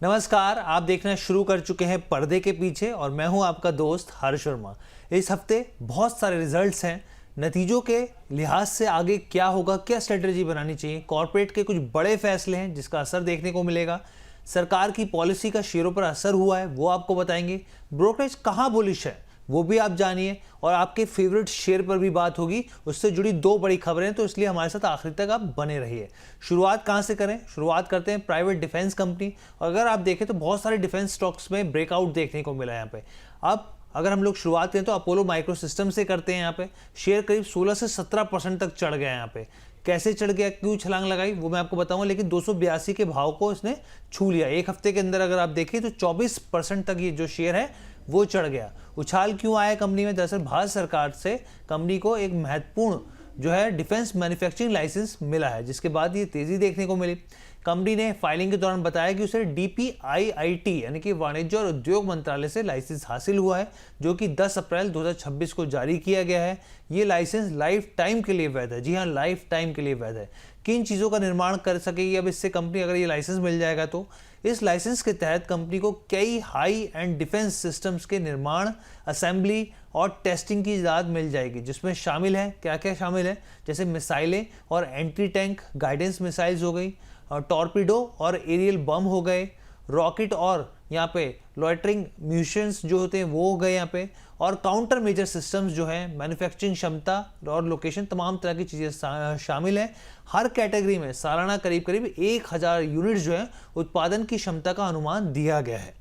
नमस्कार, आप देखना शुरू कर चुके हैं पर्दे के पीछे और मैं हूं आपका दोस्त हर्ष वर्मा। इस हफ्ते बहुत सारे रिजल्ट्स हैं। नतीजों के लिहाज से आगे क्या होगा, क्या स्ट्रेटेजी बनानी चाहिए, कॉर्पोरेट के कुछ बड़े फैसले हैं जिसका असर देखने को मिलेगा, सरकार की पॉलिसी का शेयरों पर असर हुआ है वो आपको बताएंगे, ब्रोकरेज कहाँ बुलिश है वो भी आप जानिए और आपके फेवरेट शेयर पर भी बात होगी। उससे जुड़ी दो बड़ी खबरें, तो इसलिए हमारे साथ आखिर तक आप बने रहिए। शुरुआत कहां से करें? शुरुआत करते हैं प्राइवेट डिफेंस कंपनी। और अगर आप देखें तो बहुत सारे डिफेंस स्टॉक्स में ब्रेकआउट देखने को मिला यहाँ पे। अब अगर हम लोग शुरुआत करें तो अपोलो माइक्रो सिस्टम से करते हैं। यहाँ पे शेयर करीब 16 से 17% तक चढ़ गया। यहाँ पे कैसे चढ़ गया, क्यों छलांग लगाई, वो मैं आपको बताऊंगा। लेकिन 282 के भाव को इसने छू लिया। एक हफ्ते के अंदर अगर आप देखें तो 24% तक ये जो शेयर है वो चढ़ गया। उछाल क्यों आया कंपनी में? दरअसल भारत सरकार से कंपनी को एक महत्वपूर्ण जो है डिफेंस मैन्युफैक्चरिंग लाइसेंस मिला है, जिसके बाद ये तेजी देखने को मिली। कंपनी ने फाइलिंग के दौरान बताया कि उसे DPIIT यानी कि वाणिज्य और उद्योग मंत्रालय से लाइसेंस हासिल हुआ है, जो कि 10 अप्रैल 2026 को जारी किया गया है। ये लाइसेंस लाइफ टाइम के लिए वैध है। जी हाँ, लाइफ टाइम के लिए वैध है। किन चीज़ों का निर्माण कर सकेगी अब इससे कंपनी, अगर ये लाइसेंस मिल जाएगा तो? इस लाइसेंस के तहत कंपनी को कई हाई एंड डिफेंस सिस्टम्स के निर्माण, असेंबली और टेस्टिंग की इजाज़त मिल जाएगी, जिसमें शामिल है, क्या क्या शामिल है, जैसे मिसाइलें और एंटी टैंक गाइडेंस मिसाइल्स हो गई, टॉर्पीडो और एरियल बम हो गए, रॉकेट और यहाँ पे लॉइटरिंग म्यूनिशंस जो होते हैं वो हो गए यहाँ पे, और काउंटर मेजर सिस्टम्स जो है, मैन्युफैक्चरिंग क्षमता और लोकेशन, तमाम तरह की चीज़ें शामिल हैं। हर कैटेगरी में सालाना करीब करीब 1000 यूनिट्स जो है उत्पादन की क्षमता का अनुमान दिया गया है।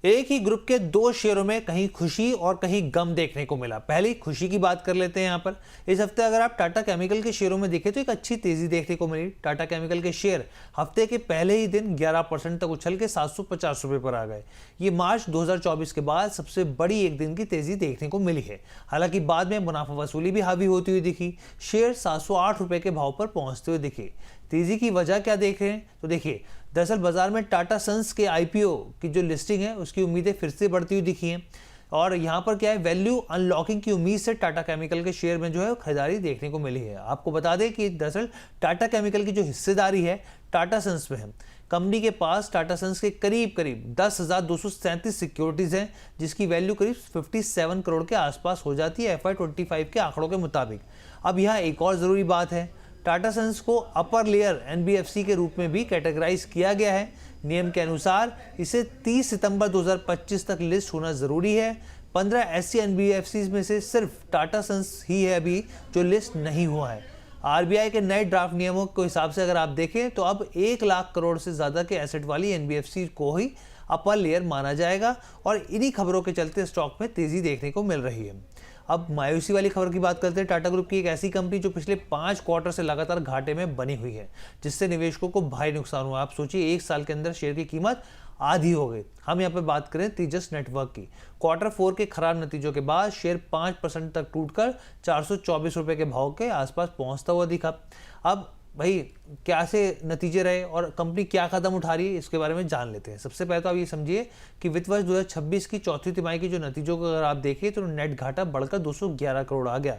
एक ही ग्रुप के दो शेयरों में कहीं खुशी और कहीं गम देखने को मिला। पहले खुशी की बात कर लेते हैं। यहाँ पर इस हफ्ते अगर आप टाटा केमिकल के शेयरों में देखें तो एक अच्छी तेजी देखने को मिली। टाटा केमिकल के शेयर हफ्ते के पहले ही दिन 11% तक उछल के 750 रुपये पर आ गए। ये मार्च 2024 के बाद सबसे बड़ी एक दिन की तेजी देखने को मिली है। हालांकि बाद में मुनाफा वसूली भी हावी होती हुई दिखी। शेयर 708 रुपये के भाव पर पहुंचते हुए दिखे। तेजी की वजह क्या देख रहे हैं? तो देखिए, दरअसल बाजार में टाटा सन्स के IPO की जो लिस्टिंग है उसकी उम्मीदें फिर से बढ़ती हुई दिखी हैं। और यहाँ पर क्या है, वैल्यू अनलॉकिंग की उम्मीद से टाटा केमिकल के शेयर में जो है खरीदारी देखने को मिली है। आपको बता दें कि दरअसल टाटा केमिकल की जो हिस्सेदारी है टाटा सन्स में है। कंपनी के पास टाटा सन्स के करीब करीब 10,237 सिक्योरिटीज हैं, जिसकी वैल्यू करीब 57 करोड़ के आसपास हो जाती है FY 25 के आंकड़ों के मुताबिक। अब यहाँ एक और ज़रूरी बात है, टाटा सन्स को अपर लेयर NBFC के रूप में भी कैटेगराइज किया गया है। नियम के अनुसार इसे 30 सितंबर 2025 तक लिस्ट होना जरूरी है। 15 ऐसी NBFCs में से सिर्फ टाटा सन्स ही है अभी जो लिस्ट नहीं हुआ है। RBI के नए ड्राफ्ट नियमों के हिसाब से अगर आप देखें तो अब 1 लाख करोड़ से ज़्यादा के एसेट वाली NBFC को ही अपर लेयर माना जाएगा। और इन्हीं खबरों के चलते स्टॉक में तेज़ी देखने को मिल रही है। अब मायूसी वाली खबर की बात करते हैं। टाटा ग्रुप की एक ऐसी कंपनी जो पिछले 5 क्वार्टर से लगातार घाटे में बनी हुई है, जिससे निवेशकों को भारी नुकसान हुआ। आप सोचिए, एक साल के अंदर शेयर की कीमत आधी हो गई। हम यहाँ पे बात करें तेजस नेटवर्क की। Q4 के खराब नतीजों के बाद शेयर 5% तक टूटकर 424 रुपये के भाव के आसपास पहुंचता हुआ दिखा। अब भाई क्या से नतीजे रहे और कंपनी क्या कदम उठा रही है, इसके बारे में जान लेते हैं। सबसे पहले तो आप ये समझिए कि वित्त वर्ष 2026 की चौथी तिमाही की जो नतीजों को अगर आप देखें तो नेट घाटा बढ़कर 211 करोड़ आ गया।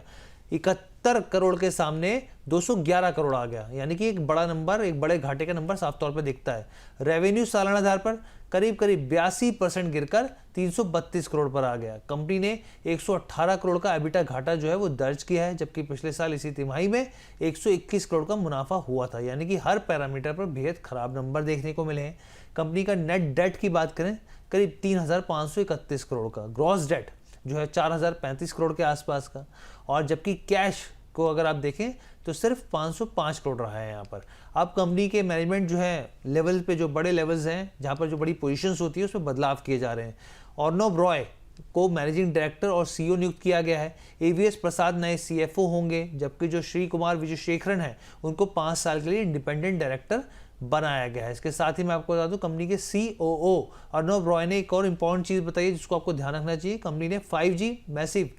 71 करोड़ के सामने 211 करोड़ आ गया, यानी कि एक बड़ा नंबर, एक बड़े घाटे का नंबर साफ तौर पर दिखता है। रेवेन्यू सालाना आधार पर करीब करीब 82% गिरकर 332 करोड़ पर आ गया। कंपनी ने 118 करोड़ का EBITDA घाटा जो है वो दर्ज किया है, जबकि पिछले साल इसी तिमाही में 121 करोड़ का मुनाफा हुआ था। यानी कि हर पैरामीटर पर बेहद खराब नंबर देखने को मिले हैं। कंपनी का नेट डेट की बात करें करीब 3,531 करोड़ का, ग्रॉस डेट जो है 4,035 करोड़ के आसपास का, और जबकि कैश को अगर आप देखें तो सिर्फ 505 करोड़ रहा है यहाँ पर। अब कंपनी के मैनेजमेंट जो है लेवल पे, जो बड़े लेवल्स हैं जहाँ पर जो बड़ी पोजीशंस होती है उसमें बदलाव किए जा रहे हैं। अर्नब रॉय को मैनेजिंग डायरेक्टर और CEO नियुक्त किया गया है। AVS प्रसाद नए CFO होंगे, जबकि जो श्री कुमार विजयशेखरन है उनको 5 साल के लिए इंडिपेंडेंट डायरेक्टर बनाया गया है। इसके साथ ही मैं आपको बता दूं, कंपनी के COO अर्नब रॉय ने एक और इम्पॉर्टेंट चीज़ बताई है जिसको आपको ध्यान रखना चाहिए। कंपनी ने 5G मैसिव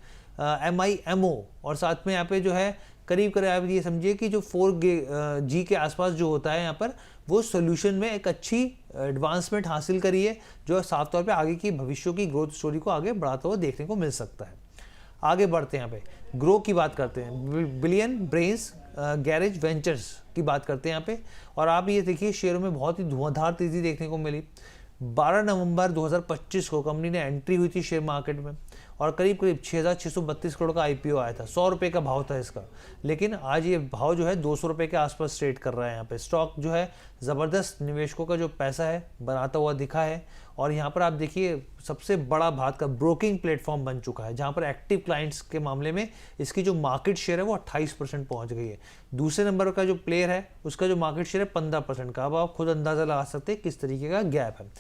MIMO और साथ में यहाँ पे जो है करीब करीब आप ये समझिए कि जो 4G के आसपास जो होता है यहाँ पर, वो सोल्यूशन में एक अच्छी एडवांसमेंट हासिल करी है, जो साफ तौर पे आगे की भविष्य की ग्रोथ स्टोरी को आगे बढ़ाता हुआ देखने को मिल सकता है। आगे बढ़ते हैं, यहाँ पे ग्रो की बात करते हैं। बिलियन ब्रेन्स गैरेज वेंचर्स की बात करते हैं यहाँ पे, और आप ये देखिए शेयरों में बहुत ही धुआंधार तेजी देखने को मिली। 12 नवंबर 2025 को कंपनी ने एंट्री हुई थी शेयर मार्केट में और करीब करीब 6,632 करोड़ का आईपीओ आया था। 100 रुपये का भाव था इसका, लेकिन आज ये भाव जो है 200 रुपये के आसपास ट्रेड कर रहा है। यहाँ पे स्टॉक जो है ज़बरदस्त निवेशकों का जो पैसा है बनाता हुआ दिखा है। और यहाँ पर आप देखिए सबसे बड़ा भारत का ब्रोकिंग प्लेटफॉर्म बन चुका है, जहाँ पर एक्टिव क्लाइंट्स के मामले में इसकी जो मार्केट शेयर है वो 28% पहुँच गई है। दूसरे नंबर का जो प्लेयर है उसका जो मार्केट शेयर है 15% का। अब आप खुद अंदाज़ा लगा सकते हैं किस तरीके का गैप है।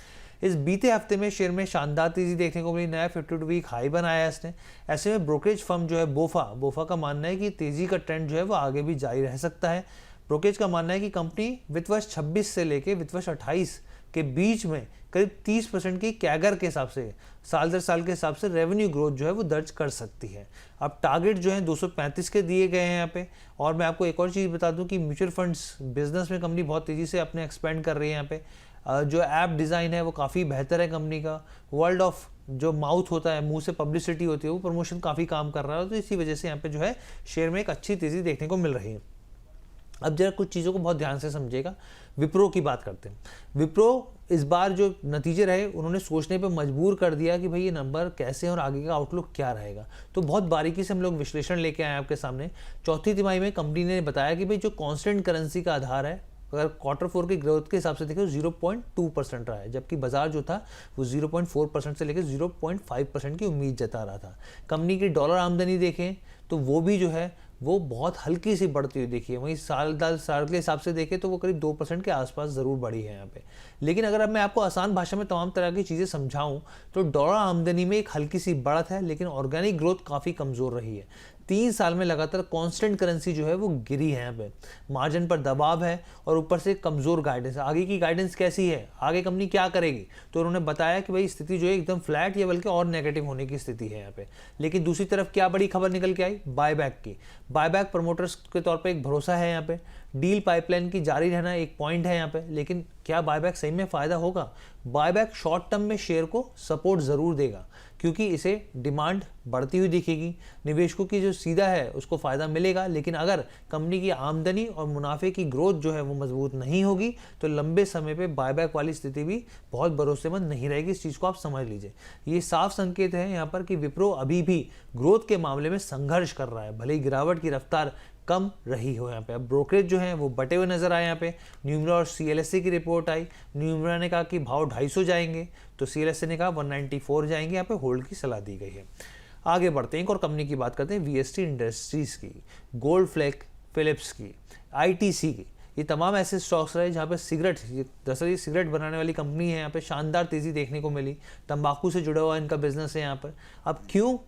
इस बीते हफ्ते में शेयर में शानदार तेजी देखने को मिली, नया 52 वीक हाई बनाया इसने। ऐसे में ब्रोकरेज फर्म जो है बोफा का मानना है कि तेजी का ट्रेंड जो है वो आगे भी जारी रह सकता है। ब्रोकरेज का मानना है कि कंपनी वित्त वर्ष 26 से लेकर वित्त वर्ष 28 के बीच में करीब 30% की कैगर के हिसाब से साल दर साल के हिसाब से रेवेन्यू ग्रोथ जो है वो दर्ज कर सकती है। अब टारगेट जो है 235 के दिए गए हैं यहाँ पे। और मैं आपको एक और चीज़ बता दूं कि म्यूचुअल फंड्स बिजनेस में कंपनी बहुत तेज़ी से अपने एक्सपेंड कर रही है यहाँ पे। जो ऐप डिज़ाइन है वो काफ़ी बेहतर है कंपनी का। वर्ल्ड ऑफ जो माउथ होता है, मुंह से पब्लिसिटी होती है, वो प्रमोशन काफ़ी काम कर रहा है। तो इसी वजह से यहाँ पे जो है शेयर में एक अच्छी तेज़ी देखने को मिल रही है। अब जरा कुछ चीज़ों को बहुत ध्यान से समझिएगा। विप्रो की बात करते हैं। विप्रो इस बार जो नतीजे रहे उन्होंने सोचने पे मजबूर कर दिया कि भाई ये नंबर कैसे और आगे का आउटलुक क्या रहेगा। तो बहुत बारीकी से हम लोग विश्लेषण लेके आए आपके सामने। चौथी तिमाही में कंपनी ने बताया कि भाई जो कांस्टेंट करेंसी का आधार है, अगर Q4 की ग्रोथ के हिसाब से देखें 0.2% रहा है, जबकि बाजार जो था वो 0.4% से लेकर 0.5% की उम्मीद जता रहा था। कंपनी की डॉलर आमदनी देखें तो वो भी जो है वो बहुत हल्की सी बढ़ती हुई देखी है। वहीं साल के हिसाब से देखें तो वो करीब 2% के आसपास ज़रूर बढ़ी है यहाँ पे। लेकिन अगर अब मैं आपको आसान भाषा में तमाम तरह की चीज़ें समझाऊं तो डॉलर आमदनी में एक हल्की सी बढ़त है, लेकिन ऑर्गेनिक ग्रोथ काफ़ी कमज़ोर रही है। 3 साल में लगातार कांस्टेंट करेंसी जो है वो गिरी है यहाँ पे। मार्जिन पर दबाव है और ऊपर से कमज़ोर गाइडेंस है। आगे की गाइडेंस कैसी है, आगे कंपनी क्या करेगी, तो उन्होंने बताया कि भाई स्थिति जो है एकदम फ्लैट या बल्कि और नेगेटिव होने की स्थिति है यहाँ पे। लेकिन दूसरी तरफ क्या बड़ी खबर निकल के आई, बायबैक की। बायबैक प्रमोटर्स के तौर पर एक भरोसा है यहाँ पे। डील पाइपलाइन की जारी रहना एक पॉइंट है यहाँ पे। लेकिन क्या बायबैक सही में फ़ायदा होगा? बायबैक शॉर्ट टर्म में शेयर को सपोर्ट ज़रूर देगा, क्योंकि इसे डिमांड बढ़ती हुई दिखेगी, निवेशकों की जो सीधा है उसको फ़ायदा मिलेगा। लेकिन अगर कंपनी की आमदनी और मुनाफे की ग्रोथ जो है वो मजबूत नहीं होगी तो लंबे समय पे बायबैक वाली स्थिति भी बहुत भरोसेमंद नहीं रहेगी। इस चीज़ को आप समझ लीजिए। ये साफ संकेत है यहाँ पर कि विप्रो अभी भी ग्रोथ के मामले में संघर्ष कर रहा है, भले ही गिरावट की रफ्तार कम रही हो यहाँ पे। अब ब्रोकरेज जो है वो बटे हुए नजर आए यहाँ पे। न्यूमरा और सीएलएसए की रिपोर्ट आई। न्यूमरा ने कहा कि भाव 250 जाएंगे, तो सीएलएसए ने कहा 194 जाएंगे। यहाँ पे होल्ड की सलाह दी गई है। आगे बढ़ते हैं, एक और कंपनी की बात करते हैं, वीएसटी इंडस्ट्रीज की, गोल्ड फ्लेक, फिलिप्स की, आईटीसी की। ये तमाम ऐसे स्टॉक्स रहे जहाँ पे सिगरेट, दरअसल ये सिगरेट बनाने वाली कंपनी है, यहाँ पे शानदार तेज़ी देखने को मिली। तंबाकू से जुड़ा हुआ इनका बिजनेस है यहाँ पर। अब क्यों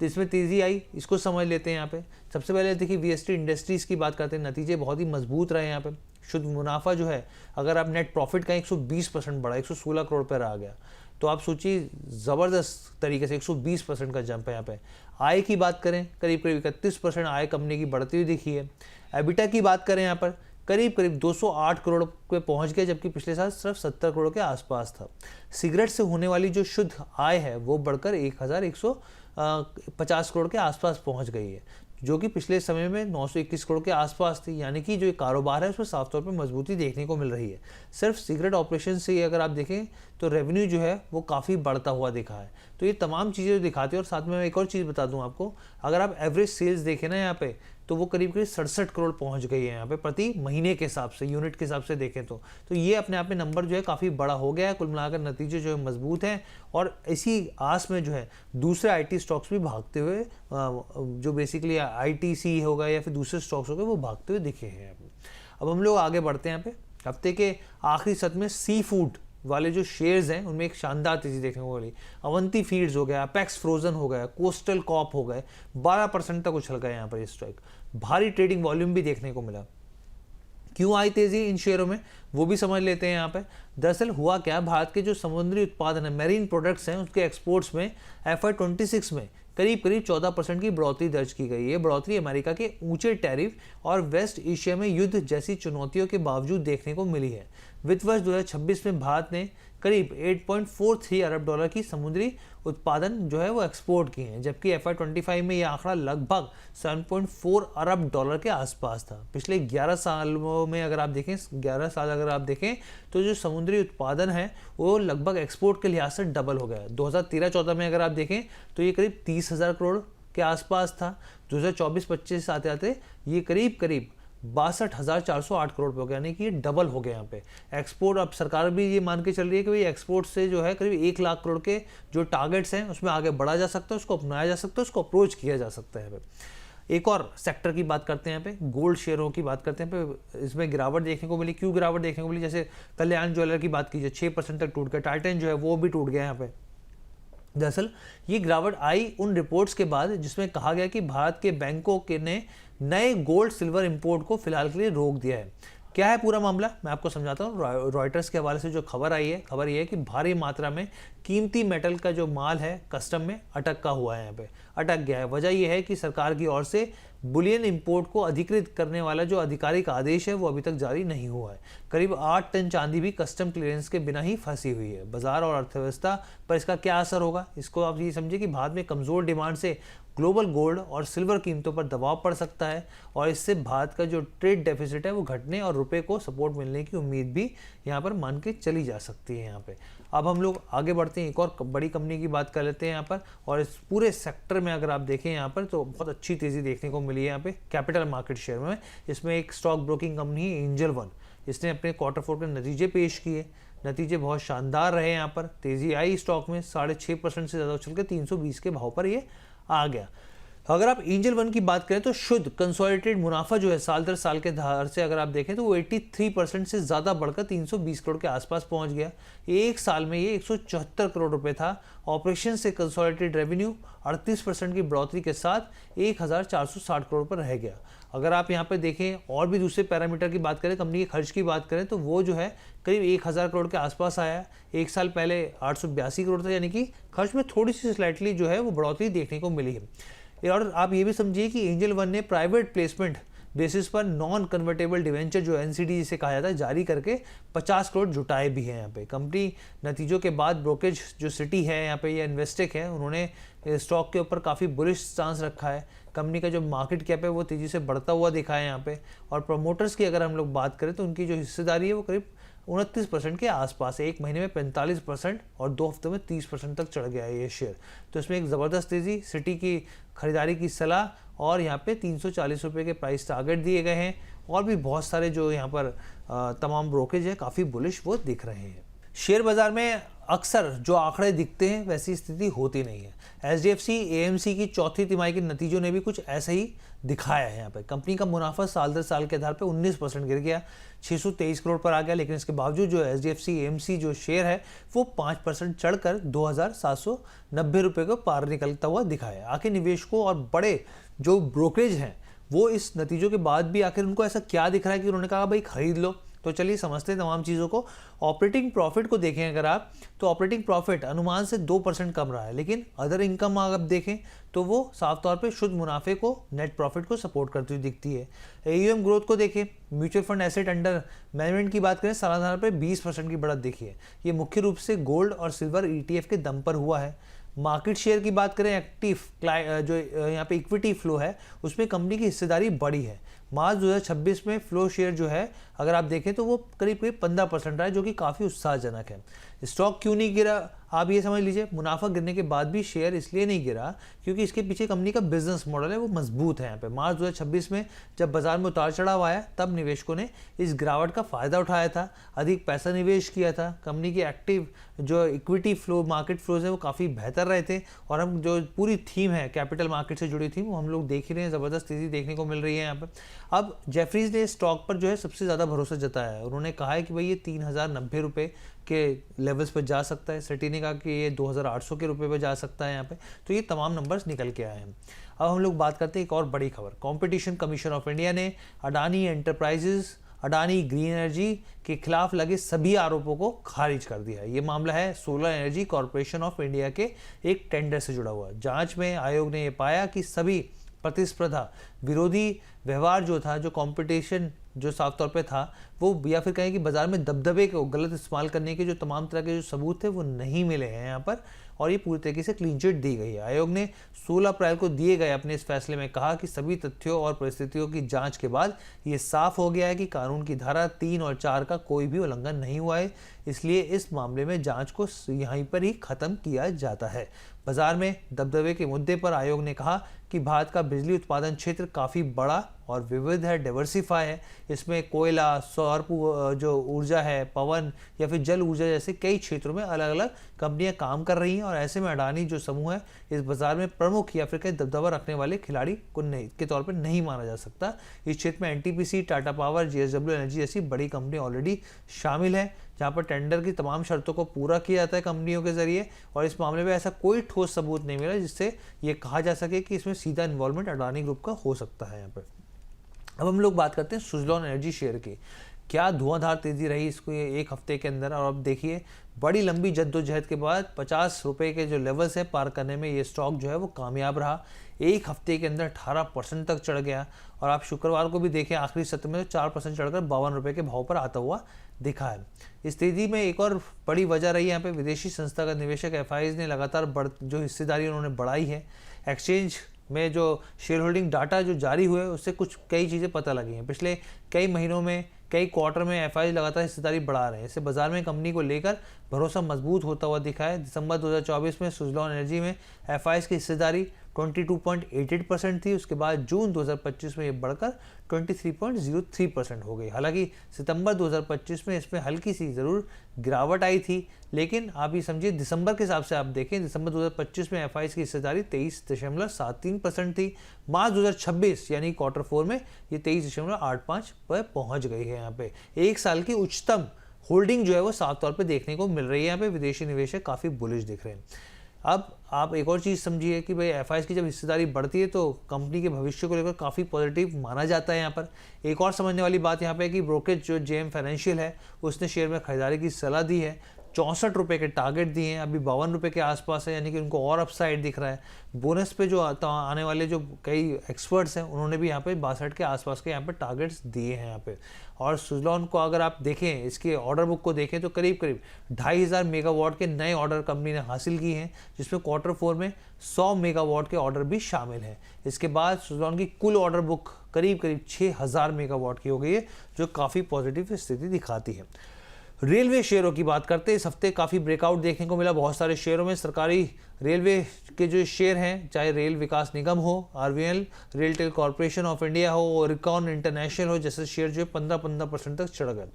तो इसमें तेज़ी आई, इसको समझ लेते हैं यहाँ पे। सबसे पहले देखिए वीएसटी इंडस्ट्रीज़ की बात करते हैं। नतीजे बहुत ही मजबूत रहे यहाँ पे। शुद्ध मुनाफा जो है, अगर आप नेट प्रॉफिट का 120% बढ़ा, 116 करोड़ पर आ गया, तो आप सोचिए ज़बरदस्त तरीके से 120% का जंप है यहाँ पे। आय की बात करें, करीब करीब 31% आय कंपनी की बढ़ती हुई दिखी है। एबिटा की बात करें यहाँ पर करीब करीब 208 करोड़ पे पहुंच गया, जबकि पिछले साल सिर्फ 70 करोड़ के आसपास था। सिगरेट से होने वाली जो शुद्ध आय है वो बढ़कर 1150 करोड़ के आसपास पहुंच गई है, जो कि पिछले समय में 921 करोड़ के आसपास थी। यानी कि जो ये कारोबार है उसमें साफ तौर पे मजबूती देखने को मिल रही है। सिर्फ सिगरेट ऑपरेशन से ही अगर आप देखें तो रेवेन्यू जो है वो काफ़ी बढ़ता हुआ दिखा है। तो ये तमाम चीज़ें जो दिखाती है। और साथ में मैं एक और चीज़ बता दूं आपको, अगर आप एवरेज सेल्स देखें ना यहाँ पे, तो वो करीब करीब 67 करोड़ पहुंच गई है यहाँ पे प्रति महीने के हिसाब से, यूनिट के हिसाब से देखें तो ये अपने आप में नंबर जो है काफ़ी बड़ा हो गया है। कुल मिलाकर नतीजे जो है मजबूत हैं और इसी आस में जो है दूसरे आईटी स्टॉक्स भी भागते हुए, जो बेसिकली आईटीसी होगा या फिर दूसरे स्टॉक्स हो गए, वो भागते हुए दिखे हैं। अब हम लोग आगे बढ़ते हैं यहाँ पे। हफ्ते के आखिरी सत्र में सी फूड वाले जो शेयर्स हैं उनमें एक शानदार तेजी देखने को मिली। अवंती फीड्स हो गया, अपेक्स फ्रोजन हो गया, कोस्टल कॉप हो गए, 12% तक उछल गए यहाँ पर ये स्टॉक। भारी ट्रेडिंग वॉल्यूम भी देखने को मिला। क्यों आई तेजी इन शेयरों में, वो भी समझ लेते हैं यहाँ पे। दरअसल हुआ क्या, भारत के जो समुद्री उत्पादन है, मेरीन प्रोडक्ट्स हैं, उसके एक्सपोर्ट्स में FY26 में करीब करीब 14% की बढ़ोतरी दर्ज की गई है। बढ़ोतरी अमेरिका के ऊंचे टैरिफ और वेस्ट एशिया में युद्ध जैसी चुनौतियों के बावजूद देखने को मिली है। वित्त वर्ष 2026 में भारत ने करीब 8.43 अरब डॉलर की समुद्री उत्पादन जो है वो एक्सपोर्ट किए हैं, जबकि FY25 में यह आंकड़ा लगभग 7.4 अरब डॉलर के आसपास था। पिछले 11 सालों में अगर आप देखें, 11 साल अगर आप देखें तो जो समुद्री उत्पादन है वो लगभग एक्सपोर्ट के लिहाज से डबल हो गया। 2013-14 में अगर आप देखें तो ये करीब 30,000 करोड़ के आसपास था। 2024-25 आते आते ये करीब 62,408 करोड़ पे हो गया, यानी कि ये डबल हो गया यहाँ पे एक्सपोर्ट। अब सरकार भी ये मान के चल रही है कि भाई एक्सपोर्ट से जो है करीब 1 लाख करोड़ के जो टारगेट्स हैं उसमें आगे बढ़ा जा सकता है, उसको अपनाया जा सकता है, उसको अप्रोच किया जा सकता है। एक और सेक्टर की बात करते हैं यहाँ पे, गोल्ड शेयरों की बात करते हैं पे, इसमें गिरावट देखने को मिली। क्यों गिरावट देखने को मिली? जैसे कल्याण ज्वेलर की बात कीजिए 6% तक टूट गया, टाइटन जो है वो भी टूट गया यहाँ पे। दरअसल ये गिरावट आई उन रिपोर्ट्स के बाद जिसमें कहा गया कि भारत के बैंकों के ने नए गोल्ड सिल्वर इंपोर्ट को फिलहाल के लिए रोक दिया है। क्या है पूरा मामला, मैं आपको समझाता हूँ। रॉयटर्स के हवाले से जो खबर आई है, खबर ये है कि भारी मात्रा में कीमती मेटल का जो माल है कस्टम में अटका हुआ है, यहाँ पे अटक गया है। वजह यह है कि सरकार की ओर से बुलियन इंपोर्ट को अधिकृत करने वाला जो आधिकारिक आदेश है वो अभी तक जारी नहीं हुआ है। करीब 8 टन चांदी भी कस्टम क्लियरेंस के बिना ही फंसी हुई है। बाजार और अर्थव्यवस्था पर इसका क्या असर होगा, इसको आप ये समझिए कि भारत में कमज़ोर डिमांड से ग्लोबल गोल्ड और सिल्वर कीमतों पर दबाव पड़ सकता है और इससे भारत का जो ट्रेड डेफिसिट है वो घटने और रुपए को सपोर्ट मिलने की उम्मीद भी यहाँ पर मान के चली जा सकती है। यहाँ पे अब हम लोग आगे बढ़ते हैं, एक और बड़ी कंपनी की बात कर लेते हैं यहाँ पर। और इस पूरे सेक्टर में अगर आप देखें यहाँ पर तो बहुत अच्छी तेज़ी देखने को मिली है यहाँ पे कैपिटल मार्केट शेयर में। इसमें एक स्टॉक ब्रोकिंग कंपनी है एंजल वन, इसने अपने Q4 के नतीजे पेश किए। नतीजे बहुत शानदार रहे, यहाँ पर तेज़ी आई स्टॉक में 6.5% से ज़्यादा उछल के 320 के भाव पर ये आ गया। अगर आप एंजल वन की बात करें तो शुद्ध कंसोलिडेटेड मुनाफा जो है साल दर साल के धार से अगर आप देखें तो वो 83% से ज़्यादा बढ़कर 320 करोड़ के आसपास पहुंच गया। एक साल में ये 174 करोड़ रुपए था। ऑपरेशन से कंसोलिडेटेड रेवेन्यू 38% की बढ़ोतरी के साथ 1,460 करोड़ पर रह गया। अगर आप यहाँ पे देखें और भी दूसरे पैरामीटर की बात करें, कंपनी के खर्च की बात करें तो वो जो है करीब 1,000 करोड़ के आसपास आया। एक साल पहले 882 करोड़ था, यानी कि खर्च में थोड़ी सी स्लाइटली जो है वो बढ़ोतरी देखने को मिली है। और आप ये भी समझिए कि एंजल वन ने प्राइवेट प्लेसमेंट बेसिस पर नॉन कन्वर्टेबल डिवेंचर जो NCD जिसे कहा जाता है जारी करके 50 करोड़ जुटाए भी हैं यहाँ पे। कंपनी नतीजों के बाद ब्रोकरेज जो सिटी है यहाँ पे ये इन्वेस्टेक है, उन्होंने स्टॉक के ऊपर काफ़ी बुलिश स्टांस रखा है। कंपनी का जो मार्केट कैप है वो तेज़ी से बढ़ता हुआ दिखा है यहाँ पे। और प्रमोटर्स की अगर हम लोग बात करें तो उनकी जो हिस्सेदारी है वो करीब 29% के आसपास है। एक महीने में 45% और 2 हफ्तों में 30% तक चढ़ गया है ये शेयर। तो इसमें एक ज़बरदस्त तेज़ी, सिटी की खरीदारी की सलाह और यहाँ पे 340 रुपये के प्राइस टारगेट दिए गए हैं। और भी बहुत सारे जो यहाँ पर तमाम ब्रोकरेज है काफ़ी बुलिश वो दिख रहे हैं। शेयर बाजार में अक्सर जो आंकड़े दिखते हैं वैसी स्थिति होती नहीं है। HDFC AMC की चौथी तिमाही के नतीजों ने भी कुछ ऐसा ही दिखाया है। यहाँ पे कंपनी का मुनाफा साल दर साल के आधार पे 19% गिर गया, 623 करोड़ पर आ गया। लेकिन इसके बावजूद जो HDFC AMC जो शेयर है वो 5% चढ़कर 2,790 रुपये को पार निकलता हुआ दिखाया। आखिर निवेशकों और बड़े जो ब्रोकरेज हैं वो इस नतीजों के बाद भी आखिर उनको ऐसा क्या दिख रहा है कि उन्होंने कहा भाई खरीद लो। तो चलिए समझते हैं तमाम चीज़ों को। ऑपरेटिंग प्रॉफिट को देखें अगर आप तो ऑपरेटिंग प्रॉफिट अनुमान से 2% कम रहा है, लेकिन अदर इनकम अगर देखें तो वो साफ तौर पे शुद्ध मुनाफे को, नेट प्रॉफिट को सपोर्ट करती हुई दिखती है। AUM ग्रोथ को देखें, mutual fund asset under management की बात करें सालाना पे 20% की बढ़त देखी है। ये मुख्य रूप से गोल्ड और सिल्वर ETF के दम पर हुआ है। मार्केट शेयर की बात करें, एक्टिव जो यहाँ पे इक्विटी फ्लो है उसमें कंपनी की हिस्सेदारी बढ़ी है। मार्च 2026 में फ्लो शेयर जो है अगर आप देखें तो वो करीब 15% रहा है, जो कि काफ़ी उत्साहजनक है। स्टॉक क्यों नहीं गिरा, आप ये समझ लीजिए मुनाफा गिरने के बाद भी शेयर इसलिए नहीं गिरा क्योंकि इसके पीछे कंपनी का बिजनेस मॉडल है वो मजबूत है। यहाँ पे मार्च 2026 में जब बाजार में उतार चढ़ाव आया तब निवेशकों ने इस गिरावट का फायदा उठाया था, अधिक पैसा निवेश किया था। कंपनी की एक्टिव जो इक्विटी फ्लो, मार्केट फ्लोज है वो काफ़ी बेहतर रहे थे। और हम जो पूरी थीम है कैपिटल मार्केट से जुड़ी थीम वो हम लोग देख ही रहे हैं, ज़बरदस्त तेज़ी देखने को मिल रही है यहाँ पर। अब जेफरीज ने स्टॉक पर जो है सबसे ज़्यादा भरोसा जताया है। उन्होंने कहा है कि भाई ये 3,090 रुपये के लेवल्स पर जा सकता है। सिटी ने कहा कि ये 2,800 के रुपये पर जा सकता है यहाँ पे। तो ये तमाम नंबर्स निकल के आए हैं। अब हम लोग बात करते हैं एक और बड़ी खबर। कंपटीशन कमीशन ऑफ इंडिया ने Adani enterprises, Adani green energy के खिलाफ लगे सभी आरोपों को खारिज कर दिया है। ये मामला है solar energy corporation of India के एक टेंडर से जुड़ा हुआ। जांच में आयोग ने यह पाया कि सभी प्रतिस्पर्धा विरोधी व्यवहार जो था, जो कंपटीशन जो साफ तौर पे था वो, या फिर कहें कि बाजार में दबदबे को गलत इस्तेमाल करने के जो तमाम तरह के जो सबूत थे वो नहीं मिले हैं यहाँ पर, और ये पूरी तरीके से क्लीन चिट दी गई है। आयोग ने 16 अप्रैल को दिए गए अपने इस फैसले में कहा कि सभी तथ्यों और परिस्थितियों की जांच के बाद ये साफ हो गया है कि कानून की धारा 3 और 4 का कोई भी उल्लंघन नहीं हुआ है, इसलिए इस मामले में जांच को यहीं पर ही खत्म किया जाता है। बाजार में दबदबे के मुद्दे पर आयोग ने कहा कि भारत का बिजली उत्पादन क्षेत्र काफ़ी बड़ा और विविध है, डाइवर्सिफाई है। इसमें कोयला, सौर जो ऊर्जा है, पवन या फिर जल ऊर्जा जैसे कई क्षेत्रों में अलग अलग कंपनियां काम कर रही हैं, और ऐसे में अडानी जो समूह है इस बाजार में प्रमुख या फिर कहीं दबदबा रखने वाले खिलाड़ी को नहीं के तौर पर नहीं माना जा सकता। इस क्षेत्र में NTPC, Tata power, JSW energy जैसी बड़ी कंपनी ऑलरेडी शामिल है, जहां पर टेंडर की तमाम शर्तों को पूरा किया जाता है कंपनियों के जरिए, और इस मामले में ऐसा कोई ठोस सबूत नहीं मिला जिससे ये कहा जा सके कि इसमें सीधा इन्वॉल्वमेंट अडानी ग्रुप का हो सकता है यहाँ पर। अब हम लोग बात करते हैं सुजलॉन एनर्जी शेयर की। क्या धुआंधार तेजी रही इसको ये एक हफ्ते के अंदर, और अब देखिए बड़ी लंबी जद्दोजहद के बाद 50 रुपए के जो लेवल्स है पार करने में ये स्टॉक जो है वो कामयाब रहा। एक हफ्ते के अंदर 18% तक चढ़ गया, और आप शुक्रवार को भी देखें आखिरी सत्र में 4% चढ़कर 52 रुपए के भाव पर आता हुआ दिखा है। इस तेजी में एक और बड़ी वजह रही यहाँ पे विदेशी संस्थागत निवेशक एफआईज ने लगातार जो हिस्सेदारी उन्होंने बढ़ाई है। एक्सचेंज में जो शेयर होल्डिंग डाटा जो जारी हुए उससे कई चीज़ें पता लगी हैं। पिछले कई महीनों में, कई क्वार्टर में एफआईज लगातार हिस्सेदारी बढ़ा रहे हैं। इससे बाजार में कंपनी को लेकर भरोसा मजबूत होता हुआ दिखा है। दिसंबर 2024 में सुजलॉन एनर्जी में एफआईज की हिस्सेदारी 22.88% थी, उसके बाद जून 2025 में ये बढ़कर 23.03% हो गई। हालांकि सितंबर 2025 में इसमें हल्की सी ज़रूर गिरावट आई थी, लेकिन आप ये समझिए दिसंबर के हिसाब से आप देखें, दिसंबर 2025 में एफआईज की हिस्सेदारी 23.73% थी। मार्च 2026 यानी क्वार्टर 4 में ये 23.85 पर पहुंच गई है। यहाँ पे एक साल की उच्चतम होल्डिंग जो है वो साफ तौर पे देखने को मिल रही है। यहाँ पे विदेशी निवेशक काफ़ी बुलिश दिख रहे हैं। अब आप एक और चीज़ समझिए कि भाई एफआईज की जब हिस्सेदारी बढ़ती है तो कंपनी के भविष्य को लेकर काफ़ी पॉजिटिव माना जाता है। यहाँ पर एक और समझने वाली बात यहाँ पे है कि ब्रोकरेज जो जेएम फाइनेंशियल है उसने शेयर में खरीदारी की सलाह दी है। 64 रुपये के टारगेट दिए हैं, अभी 52 रुपये के आसपास है, यानी कि उनको और अपसाइड दिख रहा है। बोनस पे जो आने वाले जो कई एक्सपर्ट्स हैं उन्होंने भी यहाँ पे 62 के आसपास के यहाँ पे टारगेट्स दिए हैं यहाँ पे। और सुजलॉन को अगर आप देखें, इसके ऑर्डर बुक को देखें तो करीब 2500 मेगावाट के नए ऑर्डर कंपनी ने हासिल किए हैं, जिसमें क्वार्टर 4 में 100 मेगावाट के ऑर्डर भी शामिल हैं। इसके बाद सुजलॉन की कुल ऑर्डर बुक करीब 6000 मेगावाट की हो गई है, जो काफ़ी पॉजिटिव स्थिति दिखाती है। रेलवे शेयरों की बात करते हैं, इस हफ्ते काफ़ी ब्रेकआउट देखने को मिला बहुत सारे शेयरों में। सरकारी रेलवे के जो शेयर हैं, चाहे रेल विकास निगम हो, आरवीएल, रेलटेल कॉर्पोरेशन ऑफ इंडिया हो, ओरिकॉन इंटरनेशनल हो, जैसे शेयर जो है 15% तक चढ़ गए।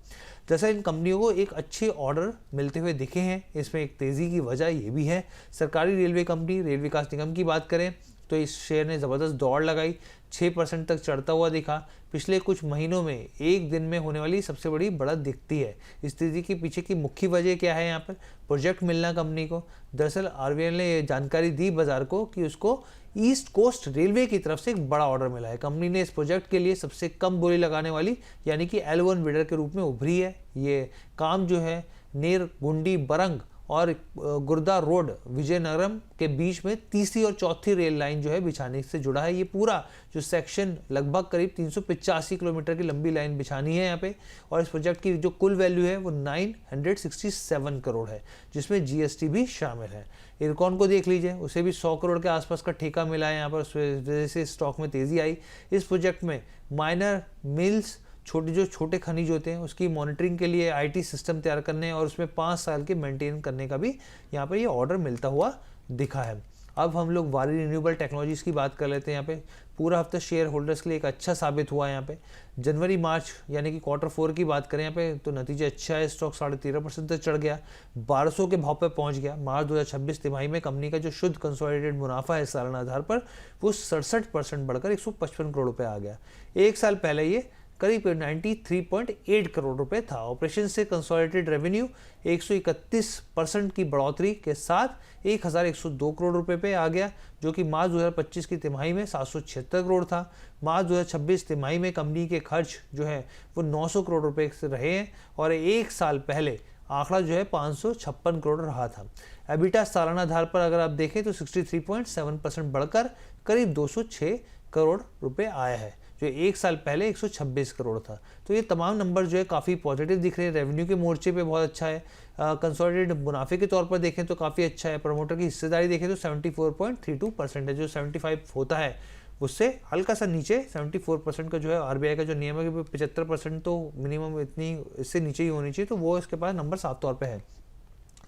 जैसा इन कंपनियों को एक अच्छे ऑर्डर मिलते हुए दिखे हैं, इसमें एक तेज़ी की वजह ये भी है। सरकारी रेलवे कंपनी रेल विकास निगम की बात करें तो इस शेयर ने ज़बरदस्त दौड़ लगाई, 6% तक चढ़ता हुआ दिखा। पिछले कुछ महीनों में एक दिन में होने वाली सबसे बड़ी बढ़त दिखती है। इस तेजी के पीछे की मुख्य वजह क्या है? यहाँ पर प्रोजेक्ट मिलना कंपनी को। दरअसल आरवीएल ने ये जानकारी दी बाजार को कि उसको ईस्ट कोस्ट रेलवे की तरफ से एक बड़ा ऑर्डर मिला है। कंपनी ने इस प्रोजेक्ट के लिए सबसे कम बोली लगाने वाली यानी कि L1 बिडर के रूप में उभरी है। ये काम जो है नेरगुंडी बरंग और गुर्दा रोड विजयनगरम के बीच में तीसरी और चौथी रेल लाइन जो है बिछाने से जुड़ा है। ये पूरा जो सेक्शन लगभग करीब 385 किलोमीटर की लंबी लाइन बिछानी है यहाँ पे, और इस प्रोजेक्ट की जो कुल वैल्यू है वो 967 करोड़ है, जिसमें जीएसटी भी शामिल है। इरकॉन को देख लीजिए, उसे भी 100 करोड़ के आसपास का ठेका मिला है यहाँ पर, उस वजह से स्टॉक में तेजी आई। इस प्रोजेक्ट में माइनर मिल्स, छोटे खनिज होते हैं, उसकी मॉनिटरिंग के लिए आईटी सिस्टम तैयार करने और उसमें 5 साल के मेंटेन करने का भी यहाँ पर ये ऑर्डर मिलता हुआ दिखा है। अब हम लोग वारी रिन्यूएबल टेक्नोलॉजीज़ की बात कर लेते हैं। यहाँ पे पूरा हफ्ता शेयर होल्डर्स के लिए एक अच्छा साबित हुआ है। यहाँ पे जनवरी मार्च यानी कि क्वार्टर 4 की बात करें यहाँ पे तो नतीजा अच्छा है। स्टॉक 13.5% तक चढ़ गया, 1200 के भाव पर पहुँच गया। मार्च 2026 तिमाही में कंपनी का जो शुद्ध कंसोलिडेटेड मुनाफा है सालाना आधार पर वो 67% बढ़कर 155 करोड़ रुपये आ गया। एक साल पहले ये करीब 93.8 करोड़ रुपए था। ऑपरेशन से कंसोलिडेटेड रेवेन्यू 131% की बढ़ोतरी के साथ 1102 करोड़ रुपए पे आ गया, जो कि मार्च 2025 की तिमाही में 776 करोड़ था। मार्च 2026 तिमाही में कंपनी के खर्च जो है वो 900 करोड़ रुपए से रहे हैं, और एक साल पहले आंकड़ा जो है 556 करोड़ रहा था। एबिटा सालाना आधार पर अगर आप देखें तो 63.7% बढ़कर करीब 206 करोड़ रुपए आया है, जो एक साल पहले 126 करोड़ था। तो ये तमाम नंबर जो है काफ़ी पॉजिटिव दिख रहे हैं। रेवेन्यू के मोर्चे पे बहुत अच्छा है। कंसोलिडेटेड मुनाफे के तौर पर देखें तो काफ़ी अच्छा है। प्रमोटर की हिस्सेदारी देखें तो 74.32% है, जो 75 होता है उससे हल्का सा नीचे 74% का जो है। आरबीआई का जो नियम है कि 75% तो मिनिमम इतनी इससे नीचे ही होनी चाहिए, तो वो इसके पास नंबर साफ तौर पे है।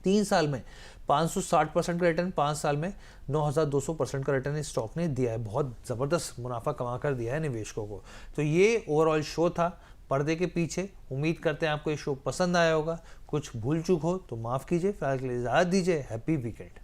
3 साल में 560% का रिटर्न, 5 साल में 9200% का रिटर्न इस स्टॉक ने दिया है। बहुत ज़बरदस्त मुनाफा कमा कर दिया है निवेशकों को। तो ये ओवरऑल शो था पर्दे के पीछे। उम्मीद करते हैं आपको ये शो पसंद आया होगा। कुछ भूल चूक हो तो माफ़ कीजिए। फिलहाल के लिए इजाज़त दीजिए। Happy weekend.